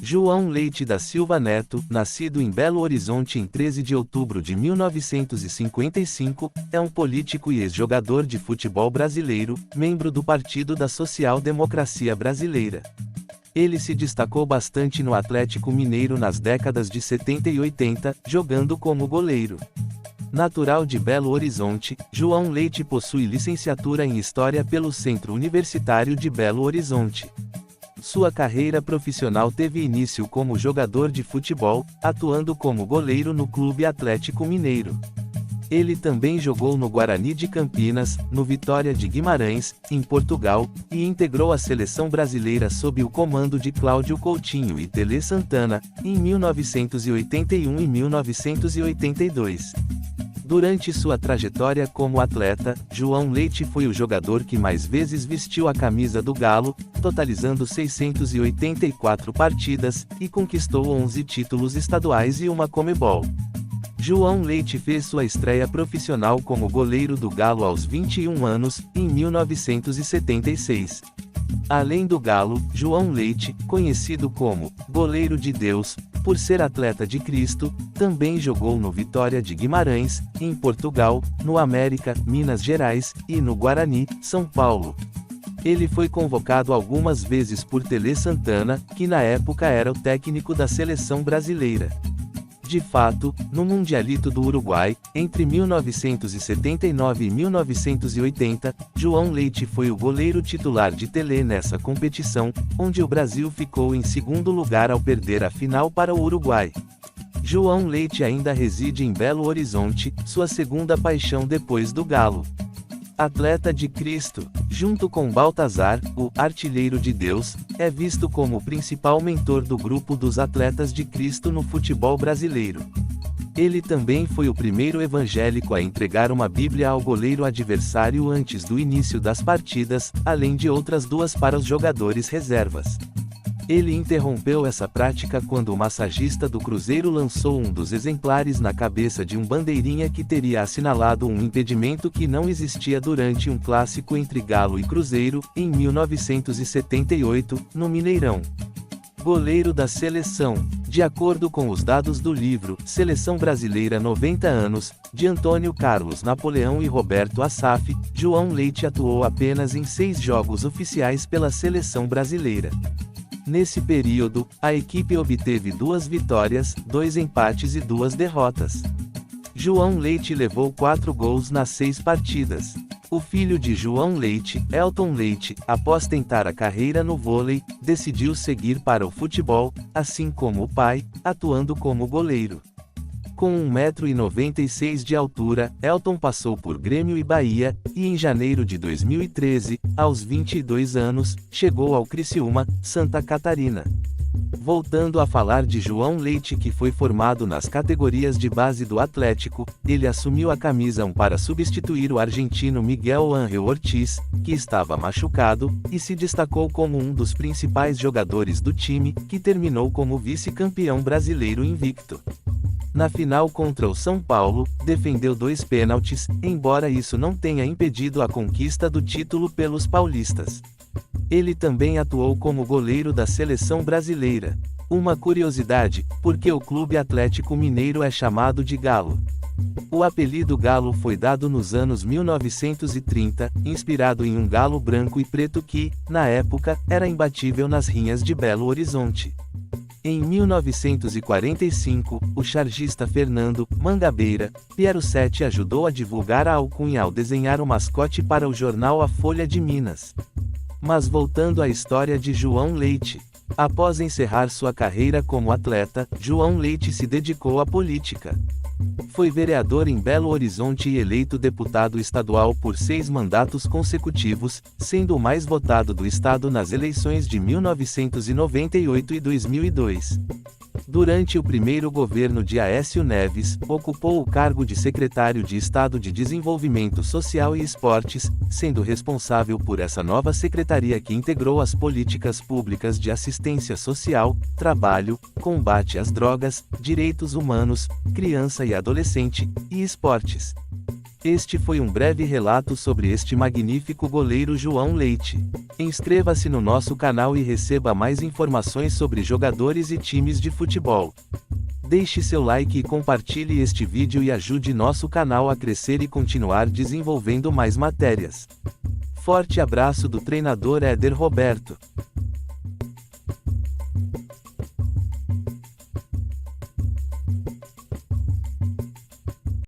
João Leite da Silva Neto, nascido em Belo Horizonte em 13 de outubro de 1955, é um político e ex-jogador de futebol brasileiro, membro do Partido da Social Democracia Brasileira. Ele se destacou bastante no Atlético Mineiro nas décadas de 70 e 80, jogando como goleiro. Natural de Belo Horizonte, João Leite possui licenciatura em História pelo Centro Universitário de Belo Horizonte. Sua carreira profissional teve início como jogador de futebol, atuando como goleiro no Clube Atlético Mineiro. Ele também jogou no Guarani de Campinas, no Vitória de Guimarães, em Portugal, e integrou a seleção brasileira sob o comando de Cláudio Coutinho e Tele Santana, em 1981 e 1982. Durante sua trajetória como atleta, João Leite foi o jogador que mais vezes vestiu a camisa do Galo, totalizando 684 partidas, e conquistou 11 títulos estaduais e uma Comebol. João Leite fez sua estreia profissional como goleiro do Galo aos 21 anos, em 1976. Além do Galo, João Leite, conhecido como Goleiro de Deus, por ser atleta de Cristo, também jogou no Vitória de Guimarães, em Portugal, no América, Minas Gerais, e no Guarani, São Paulo. Ele foi convocado algumas vezes por Tele Santana, que na época era o técnico da seleção brasileira. De fato, no Mundialito do Uruguai, entre 1979 e 1980, João Leite foi o goleiro titular de Tele nessa competição, onde o Brasil ficou em segundo lugar ao perder a final para o Uruguai. João Leite ainda reside em Belo Horizonte, sua segunda paixão depois do Galo. Atleta de Cristo, junto com Baltazar, o Artilheiro de Deus, é visto como o principal mentor do grupo dos atletas de Cristo no futebol brasileiro. Ele também foi o primeiro evangélico a entregar uma Bíblia ao goleiro adversário antes do início das partidas, além de outras duas para os jogadores reservas. Ele interrompeu essa prática quando o massagista do Cruzeiro lançou um dos exemplares na cabeça de um bandeirinha que teria assinalado um impedimento que não existia durante um clássico entre Galo e Cruzeiro, em 1978, no Mineirão. Goleiro da seleção. De acordo com os dados do livro Seleção Brasileira 90 anos, de Antônio Carlos Napoleão e Roberto Assaf, João Leite atuou apenas em 6 jogos oficiais pela seleção brasileira. Nesse período, a equipe obteve 2 vitórias, 2 empates e 2 derrotas. João Leite levou 4 gols nas 6 partidas. O filho de João Leite, Elton Leite, após tentar a carreira no vôlei, decidiu seguir para o futebol, assim como o pai, atuando como goleiro. Com 1,96 m de altura, Elton passou por Grêmio e Bahia, e em janeiro de 2013, aos 22 anos, chegou ao Criciúma, Santa Catarina. Voltando a falar de João Leite, que foi formado nas categorias de base do Atlético, ele assumiu a camisa 1 para substituir o argentino Miguel Ángel Ortiz, que estava machucado, e se destacou como um dos principais jogadores do time, que terminou como vice-campeão brasileiro invicto. Na final contra o São Paulo, defendeu 2 pênaltis, embora isso não tenha impedido a conquista do título pelos paulistas. Ele também atuou como goleiro da seleção brasileira. Uma curiosidade, porque o Clube Atlético Mineiro é chamado de Galo. O apelido Galo foi dado nos anos 1930, inspirado em um galo branco e preto que, na época, era imbatível nas rinhas de Belo Horizonte. Em 1945, o chargista Fernando Mangabeira Piero Sete ajudou a divulgar a alcunha ao desenhar o mascote para o jornal A Folha de Minas. Mas voltando à história de João Leite. Após encerrar sua carreira como atleta, João Leite se dedicou à política. Foi vereador em Belo Horizonte e eleito deputado estadual por 6 mandatos consecutivos, sendo o mais votado do estado nas eleições de 1998 e 2002. Durante o primeiro governo de Aécio Neves, ocupou o cargo de secretário de Estado de Desenvolvimento Social e Esportes, sendo responsável por essa nova secretaria que integrou as políticas públicas de assistência social, trabalho, combate às drogas, direitos humanos, criança e adolescente, e esportes. Este foi um breve relato sobre este magnífico goleiro João Leite. Inscreva-se no nosso canal e receba mais informações sobre jogadores e times de futebol. Deixe seu like e compartilhe este vídeo e ajude nosso canal a crescer e continuar desenvolvendo mais matérias. Forte abraço do treinador Éder Roberto.